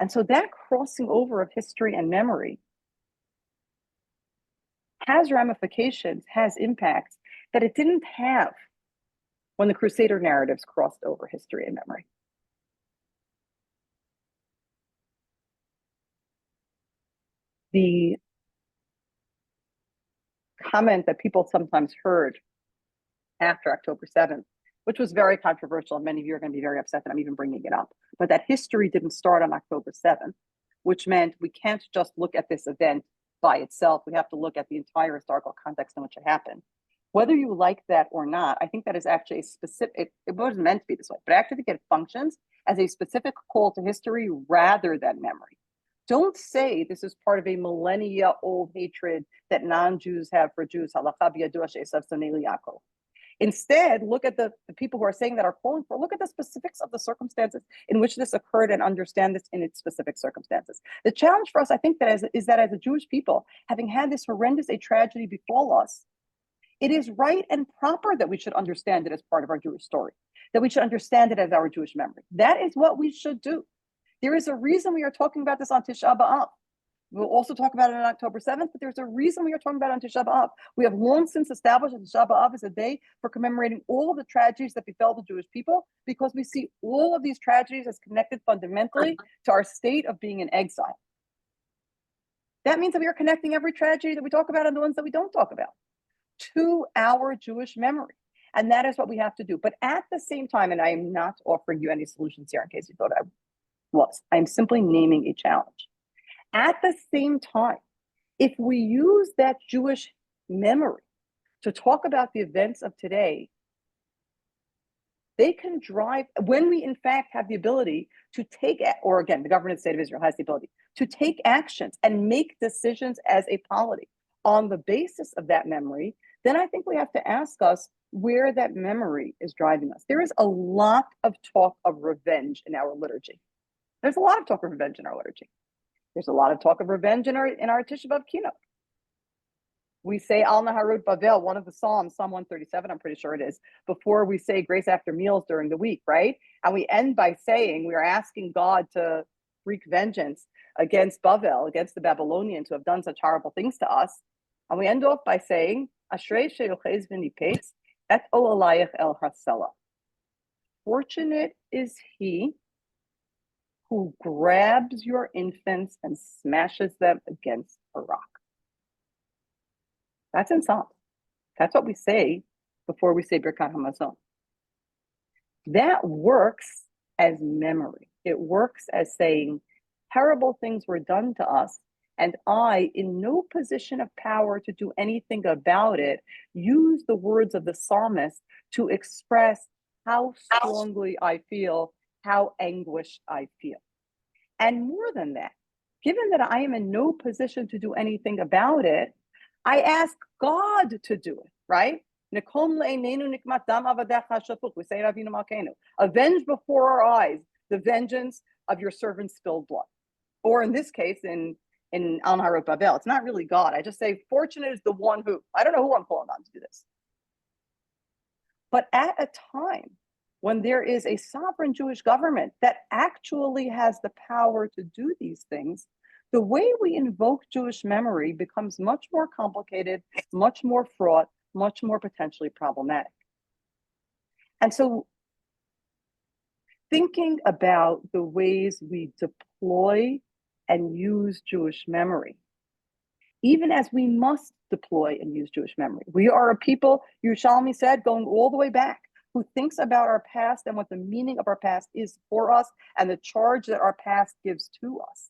And so that crossing over of history and memory has ramifications, has impacts that it didn't have when the Crusader narratives crossed over history and memory. The comment that people sometimes heard after October 7th, which was very controversial, and many of you are going to be very upset that I'm even bringing it up, but that history didn't start on October 7th, which meant we can't just look at this event by itself. We have to look at the entire historical context in which it happened. Whether you like that or not, I think that is actually a specific, it wasn't meant to be this way, but I actually think it functions as a specific call to history rather than memory. Don't say this is part of a millennia old hatred that non-Jews have for Jews. Instead, look at the people who are saying that are calling for, look at the specifics of the circumstances in which this occurred and understand this in its specific circumstances. The challenge for us, I think, is that as a Jewish people, having had this horrendous a tragedy befall us, it is right and proper that we should understand it as part of our Jewish story, that we should understand it as our Jewish memory. That is what we should do. There is a reason we are talking about this on Tisha B'Av. We'll also talk about it on October 7th, but there's a reason we are talking about it on Tisha B'Av. We have long since established that Tisha B'Av is a day for commemorating all the tragedies that befell the Jewish people, because we see all of these tragedies as connected fundamentally to our state of being in exile. That means that we are connecting every tragedy that we talk about and the ones that we don't talk about to our Jewish memory. And that is what we have to do. But at the same time, and I am not offering you any solutions here in case you thought I was, I'm simply naming a challenge. At the same time, if we use that Jewish memory to talk about the events of today, they can drive, when we in fact have the ability to take, or again, the government state of Israel has the ability to take actions and make decisions as a polity on the basis of that memory, then I think we have to ask us where that memory is driving us. There is a lot of talk of revenge in our liturgy. There's a lot of talk of revenge in our liturgy. There's a lot of talk of revenge in our Tisha B'Av keynote. We say Al Naharut Bavel, one of the Psalms, Psalm 137, I'm pretty sure it is, before we say grace after meals during the week, right? And we end by saying we are asking God to wreak vengeance against Bavel, against the Babylonians who have done such horrible things to us. And we end off by saying, Ashrei she'yochez v'nipetz et olalayich el hasela. Fortunate is he who grabs your infants and smashes them against a rock. That's in Psalms. That's what we say before we say Birkat Hamazon. That works as memory. It works as saying, terrible things were done to us, and I, in no position of power to do anything about it, use the words of the psalmist to express how strongly I feel, how anguished I feel. And more than that, given that I am in no position to do anything about it, I ask God to do it, right? Avenge before our eyes the vengeance of your servant's spilled blood. Or in this case, in Al Harut Babel, it's not really God. I just say, fortunate is the one who, I don't know who I'm calling on to do this. But at a time when there is a sovereign Jewish government that actually has the power to do these things, the way we invoke Jewish memory becomes much more complicated, much more fraught, much more potentially problematic. And so thinking about the ways we deploy and use Jewish memory, even as we must deploy and use Jewish memory. We are a people, Yerushalmi said, going all the way back, who thinks about our past and what the meaning of our past is for us and the charge that our past gives to us.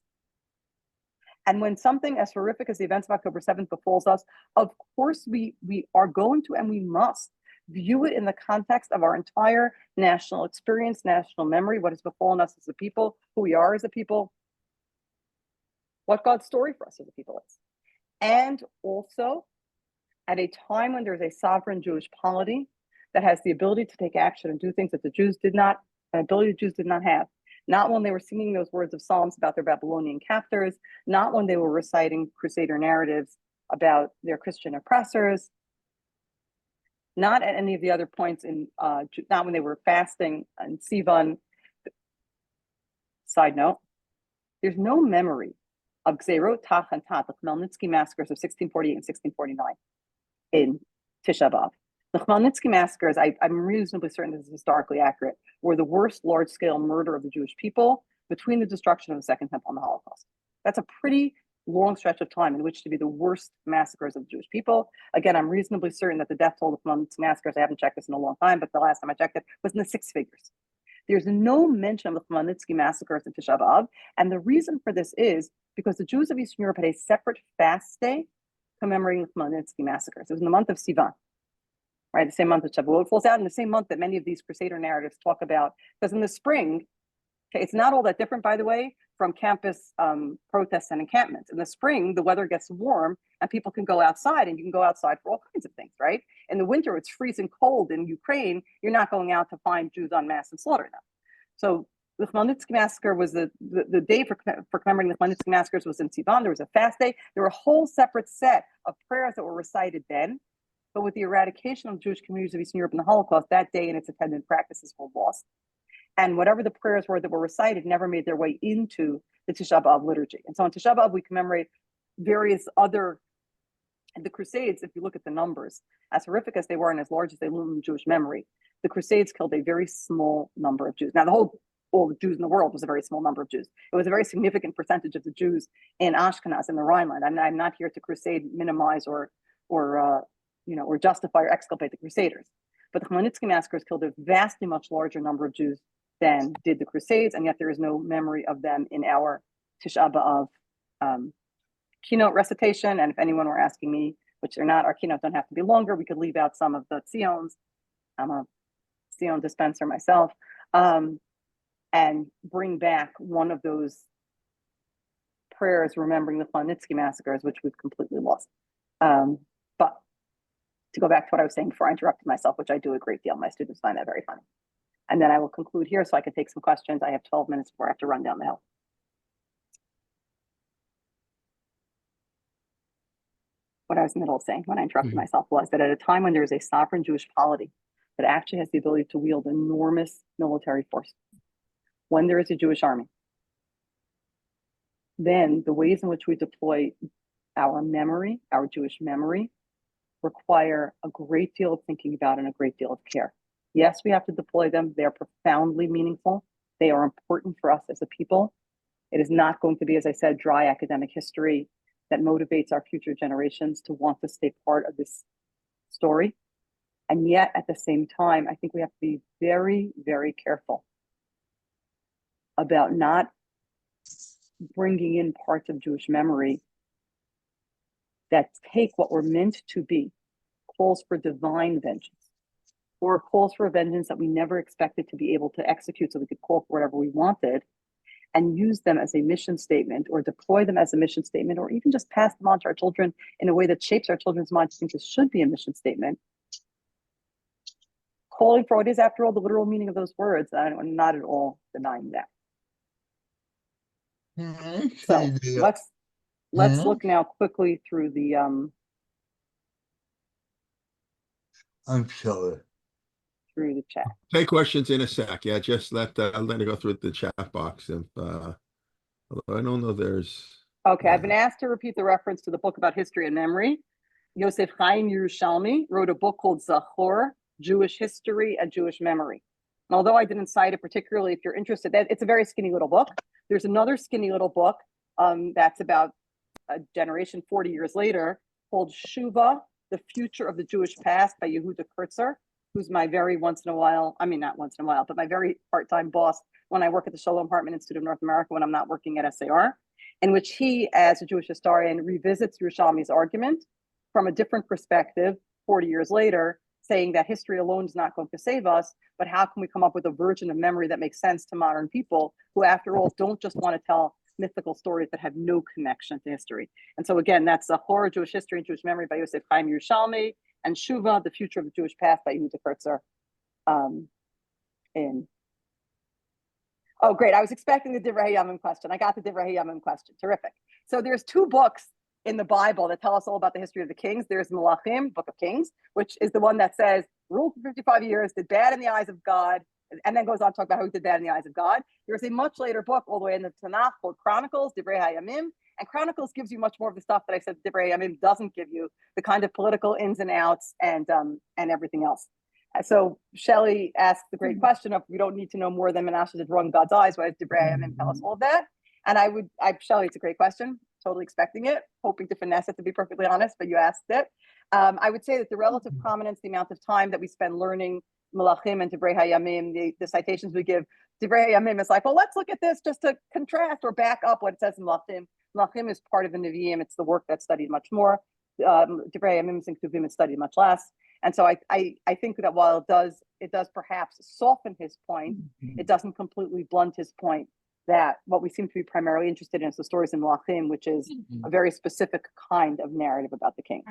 And when something as horrific as the events of October 7th befalls us, of course we are going to and we must view it in the context of our entire national experience, national memory, what has befallen us as a people, who we are as a people, what God's story for us as a people is. And also, at a time when there's a sovereign Jewish polity that has the ability to take action and do things that the Jews did not, an ability the Jews did not have. Not when they were singing those words of Psalms about their Babylonian captors, not when they were reciting Crusader narratives about their Christian oppressors, not at any of the other points in, not when they were fasting in Sivan. Side note, there's no memory of Gzerot Tach and Tat, the Khmelnytsky massacres of 1648 and 1649 in Tisha B'Av. The Khmelnytsky massacres, I'm reasonably certain this is historically accurate, were the worst large-scale murder of the Jewish people between the destruction of the Second Temple and the Holocaust. That's a pretty long stretch of time in which to be the worst massacres of the Jewish people. Again, I'm reasonably certain that the death toll of the Khmelnytsky massacres, I haven't checked this in a long time, but the last time I checked it was in the six figures. There's no mention of the Khmelnytsky massacres in Tisha B'Av, and the reason for this is because the Jews of Eastern Europe had a separate fast day commemorating the Khmelnytsky massacres. It was in the month of Sivan, right? The same month of Shavuot. It falls out in the same month that many of these Crusader narratives talk about, because in the spring, okay, it's not all that different, by the way, from campus protests and encampments. In the spring, the weather gets warm and people can go outside, and you can go outside for all kinds of things, right? In the winter, it's freezing cold in Ukraine. You're not going out to find Jews en masse and slaughter them. So the Khmelnytsky massacre was the day for commemorating the Khmelnytsky massacres was in Sivan. There was a fast day. There were a whole separate set of prayers that were recited then. But with the eradication of Jewish communities of Eastern Europe in the Holocaust, that day and its attendant practices were lost. And whatever the prayers were that were recited never made their way into the Tisha B'Av liturgy. And so on Tisha B'Av, we commemorate various other, the Crusades, if you look at the numbers, as horrific as they were and as large as they loomed in Jewish memory, the Crusades killed a very small number of Jews. Now, all the Jews in the world was a very small number of Jews. It was a very significant percentage of the Jews in Ashkenaz, in the Rhineland. I'm not here to crusade, minimize, or justify or exculpate the Crusaders. But the Khmelnytsky massacres killed a vastly much larger number of Jews than did the Crusades, and yet there is no memory of them in our Tisha B'Av keynote recitation. And if anyone were asking me, which they're not, our keynote don't have to be longer, we could leave out some of the Tzions. I'm a Tzion dispenser myself, and bring back one of those prayers remembering the Khmelnytsky massacres, which we've completely lost. But to go back to what I was saying before I interrupted myself, which I do a great deal, my students find that very funny. And then I will conclude here so I can take some questions. I have 12 minutes before I have to run down the hill. What I was in the middle of saying when I interrupted myself was that at a time when there is a sovereign Jewish polity that actually has the ability to wield enormous military force, when there is a Jewish army, then the ways in which we deploy our memory, our Jewish memory, require a great deal of thinking about and a great deal of care. Yes, we have to deploy them. They are profoundly meaningful. They are important for us as a people. It is not going to be, as I said, dry academic history that motivates our future generations to want to stay part of this story. And yet, at the same time, I think we have to be very, very careful about not bringing in parts of Jewish memory that take what were meant to be calls for divine vengeance, or calls for vengeance that we never expected to be able to execute so we could call for whatever we wanted, and use them as a mission statement, or deploy them as a mission statement, or even just pass them on to our children in a way that shapes our children's minds to think this should be a mission statement, calling for what is, after all, the literal meaning of those words. I'm not at all denying that. So let's look now quickly through the I'm sorry. through the chat. Take questions in a sec. Yeah, just let it go through the chat box. If although I don't know, there's Okay, I've been asked to repeat the reference to the book about history and memory. Yosef Chaim Yerushalmi wrote a book called Zachor, Jewish History and Jewish Memory. And although I didn't cite it particularly, if you're interested, it's a very skinny little book. There's another skinny little book that's about a generation 40 years later called Shuva, The Future of the Jewish Past by Yehuda Kurtzer, who's my very once in a while, I mean, not once in a while, but my very part-time boss when I work at the Shalom Hartman Institute of North America when I'm not working at SAR, in which he, as a Jewish historian, revisits Yerushalmi's argument from a different perspective 40 years later, saying that history alone is not going to save us, but how can we come up with a version of memory that makes sense to modern people who, after all, don't just want to tell mythical stories that have no connection to history. And so again, that's the Horror, Jewish History and Jewish Memory by Yosef Chaim Yerushalmi, and Shuva, The Future of the Jewish Past by Yehuda Kurtzer. Oh, great. I was expecting the Divrei Hayamim question. I got the Divrei Hayamim question. Terrific. So there's two books in the Bible that tell us all about the history of the kings. There's Melachim, Book of Kings, which is the one that says, ruled for 55 years, did bad in the eyes of God, and then goes on to talk about how he did bad in the eyes of God. There's a much later book all the way in the Tanakh called Chronicles, Divrei Hayamim, and Chronicles gives you much more of the stuff that I said Divrei Hayamim doesn't give you, the kind of political ins and outs and everything else. So Shelley asked the great question of, we don't need to know more than Menashe did wrong in God's eyes. Why does Divrei Hayamim tell us all of that? And Shelley, it's a great question. Totally expecting it, hoping to finesse it, to be perfectly honest, but you asked it. I would say that the relative prominence, the amount of time that we spend learning Melachim and Divrei Hayamim, the citations we give, Divrei Hayamim is like, well, let's look at this just to contrast or back up what it says in Melachim. Melachim is part of the Nevi'im. It's the work that's studied much more. Divrei Hayamim and Ketuvim is studied much less. And so I think that while it does perhaps soften his point, it doesn't completely blunt his point that what we seem to be primarily interested in is the stories in Melachim, which is a very specific kind of narrative about the king.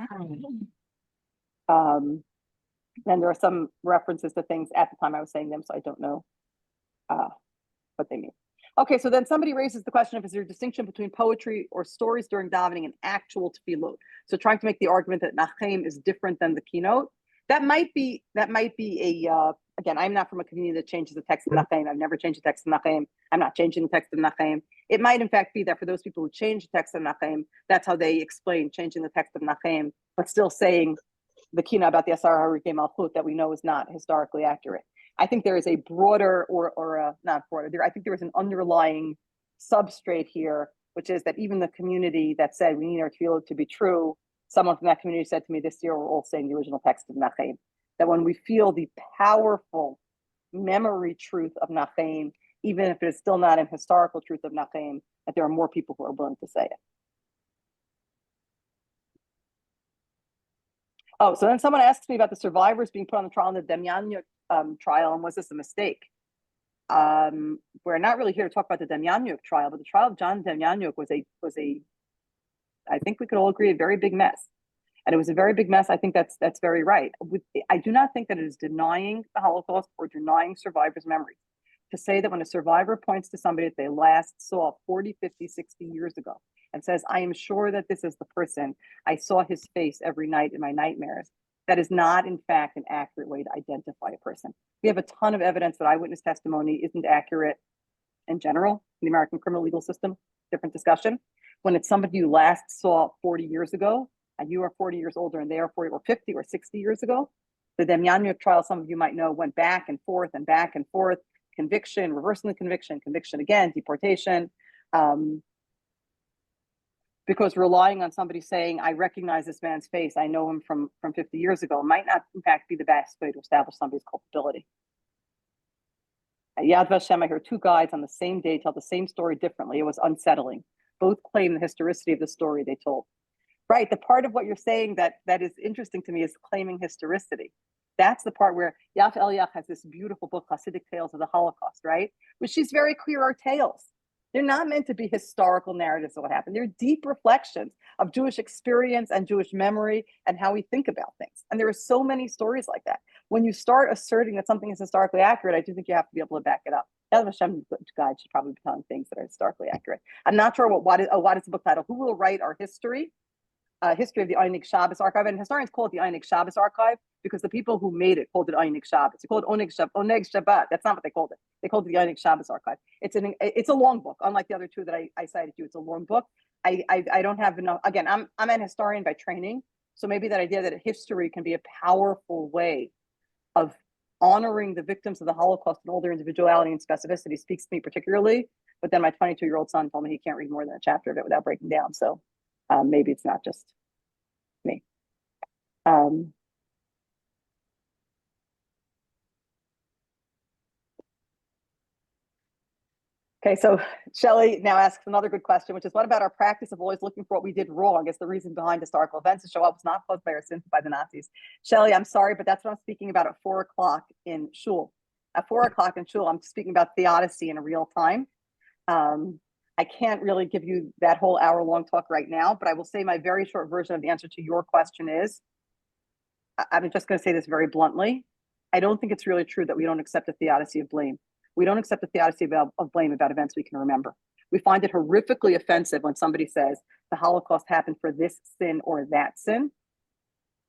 And there are some references to things at the time I was saying them, so I don't know what they mean. Okay, so then somebody raises the question of, is there a distinction between poetry or stories during davening and actual tefillot? So trying to make the argument that Nachem is different than the keynote. That might be a again, I'm not from a community that changes the text of Nachem. I've never changed the text of Nachem. I'm not changing the text of Nachem. It might in fact be that for those people who change the text of Nachem, that's how they explain changing the text of Nachem, but still saying the kina about the Asar Harikei Malchut that we know is not historically accurate. I think there is a broader not broader. I think there is an underlying substrate here, which is that even the community that said we need our tefillot to be true, someone from that community said to me this year, we're all saying the original text of Nachem. That when we feel the powerful memory truth of Nachem, even if it is still not an historical truth of Nachem, that there are more people who are willing to say it. Oh, so then someone asks me about the survivors being put on the trial in the Demyanyuk trial, and was this a mistake? We're not really here to talk about the Demyanyuk trial, but the trial of John Demyanyuk was a I think we could all agree, a very big mess. And it was a very big mess. I think that's very right. I do not think that it is denying the Holocaust or denying survivors' memories to say that when a survivor points to somebody that they last saw 40, 50, 60 years ago and says, I am sure that this is the person, I saw his face every night in my nightmares, that is not, in fact, an accurate way to identify a person. We have a ton of evidence that eyewitness testimony isn't accurate in general in the American criminal legal system, different discussion. When it's somebody you last saw 40 years ago, and you are 40 years older and they are 40 or 50 or 60 years ago, the Demyanyuk trial, some of you might know, went back and forth, conviction, reversing the conviction, conviction again, deportation, because relying on somebody saying, I recognize this man's face, I know him from 50 years ago, might not in fact be the best way to establish somebody's culpability. At Yad Vashem, I heard two guides on the same day tell the same story differently. It was unsettling. Both claim the historicity of the story they told. Right, the part of what you're saying that is interesting to me is claiming historicity. That's the part where Yaf Eliach has this beautiful book, Hasidic Tales of the Holocaust, right? Which she's very clear are tales. They're not meant to be historical narratives of what happened. They're deep reflections of Jewish experience and Jewish memory and how we think about things. And there are so many stories like that. when you start asserting that something is historically accurate, I do think you have to be able to back it up. Yad Vashem guide should probably be telling things that are historically accurate. I'm not sure what is the book title. Who will write our history? History of the Einik Shabbos archive, and historians call it the Einik Shabbos archive because the people who made it called it Einik Shabbos. They called it Oneg Shabbat. That's not what they called it. They called it the Einik Shabbos archive. It's a long book, unlike the other two that I cited you. It's a long book. I don't have enough. Again, I'm an historian by training, so maybe that idea that history can be a powerful way of honoring the victims of the Holocaust and all their individuality and specificity speaks to me particularly. But then my 22-year-old son told me he can't read more than a chapter of it without breaking down. So maybe it's not just me. Okay, so Shelley now asks another good question, which is, what about our practice of always looking for what we did wrong as the reason behind historical events to show up was not caused by our sins, by the Nazis? Shelley, I'm sorry, but that's what I'm speaking about at 4 o'clock in Shul. At 4 o'clock in Shul, I'm speaking about theodicy in real time. I can't really give you that whole hour-long talk right now, but I will say my very short version of the answer to your question is, I'm just going to say this very bluntly. I don't think it's really true that we don't accept a theodicy of blame. We don't accept a theodicy of blame about events we can remember. We find it horrifically offensive when somebody says the Holocaust happened for this sin or that sin.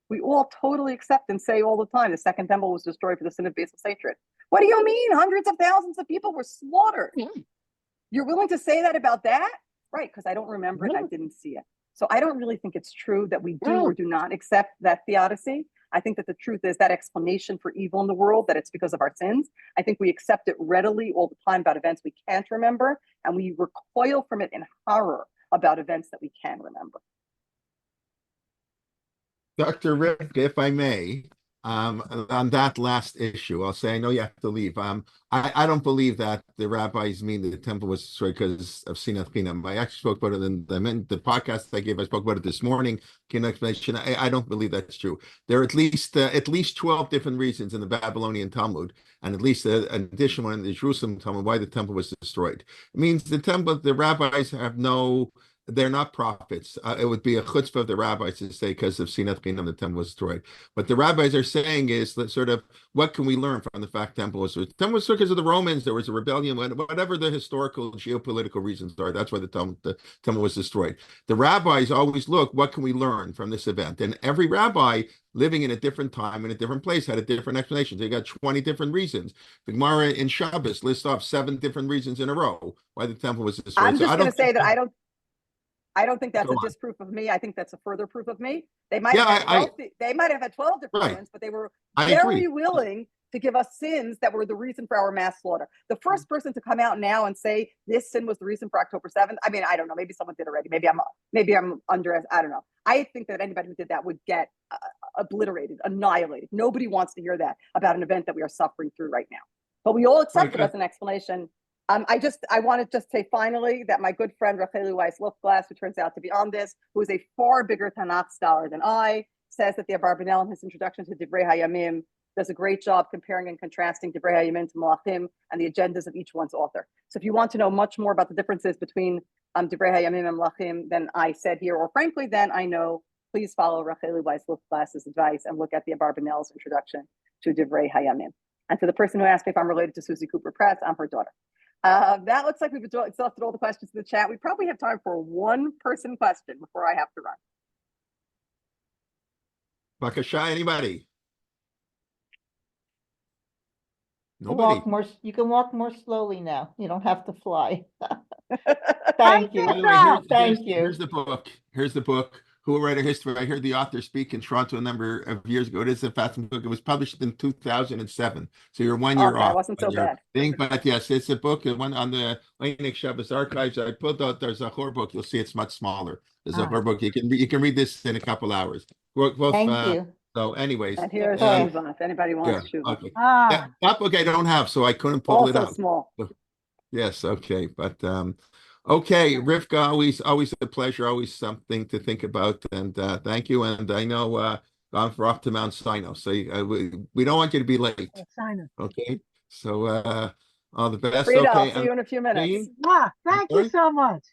We all totally accept and say all the time, the Second Temple was destroyed for the sin of baseless hatred. What do you mean? Hundreds of thousands of people were slaughtered. You're willing to say that about that? Right, because I don't remember it and I didn't see it. So I don't really think it's true that we do or do not accept that theodicy. I think that the truth is that explanation for evil in the world, that it's because of our sins. I think we accept it readily all the time about events we can't remember, and we recoil from it in horror about events that we can remember. Dr. Rivka, if I may, on that last issue, I'll say, I know you have to leave. I don't believe that the rabbis mean that the temple was destroyed because of Sinat Chinam. I actually spoke about it in the podcast I gave. I spoke about it this morning. An explanation. I don't believe that's true. There are at least 12 different reasons in the Babylonian Talmud, and at least an additional one in the Jerusalem Talmud why the temple was destroyed. It means the rabbis have no. They're not prophets. It would be a chutzpah of the rabbis to say because of Sinat Chinam the temple was destroyed. What the rabbis are saying is that sort of what can we learn from the fact the temple was destroyed? The temple was destroyed because of the Romans. There was a rebellion, whatever the historical geopolitical reasons are. That's why the temple was destroyed. The rabbis always look, what can we learn from this event? And every rabbi living in a different time in a different place had a different explanation. They got 20 different reasons. The Gemara in Shabbos lists off 7 different reasons in a row why the temple was destroyed. I'm just going to say that I don't think that's a disproof of me. I think that's a further proof of me. They might have had 12 different ones, but they were very willing to give us sins that were the reason for our mass slaughter. The first person to come out now and say this sin was the reason for October 7th, I mean, I don't know. Maybe someone did already. Maybe I'm under. I don't know. I think that anybody who did that would get obliterated, annihilated. Nobody wants to hear that about an event that we are suffering through right now. But we all accept it as an explanation. I want to just say finally that my good friend Racheli Weiss-Luftglass, who turns out to be on this, who is a far bigger Tanakh scholar than I, says that the Abarbanel in his introduction to Divrei Hayamim does a great job comparing and contrasting Divrei Hayamim to Malachim and the agendas of each one's author. So if you want to know much more about the differences between Divrei Hayamim and Malachim than I said here, or frankly than I know, please follow Racheli Weiss-Luftglass's advice and look at the Abarbanel's introduction to Divrei Hayamim. And to the person who asked me if I'm related to Susie Cooper Press, I'm her daughter. That looks like we've exhausted all the questions in the chat. We probably have time for one person question before I have to run. Bakasha, anybody? Nobody. You can walk more slowly now. You don't have to fly. Thank you. Thank you. Here's the book. Here's the book. Who will write a history? I heard the author speak in Toronto a number of years ago. It is a fascinating book. It was published in 2007. So you're 1 year off. It wasn't so bad. But yes, it's a book. One on the Einik Shabbos archives. I put out there's a Zachor book. You'll see it's much smaller. The Zachor book. You can read this in a couple hours. Thank you. So anyways. And here's if anybody wants to. Okay. That book I don't have, so I couldn't pull it out. Small. Yes, okay. But okay, Rivka, always a pleasure, always something to think about. And thank you. And I know gone for off to Mount Sinai. So we don't want you to be late. Okay. So all the best. Frida, okay. I'll see you in a few minutes. Thank you so much.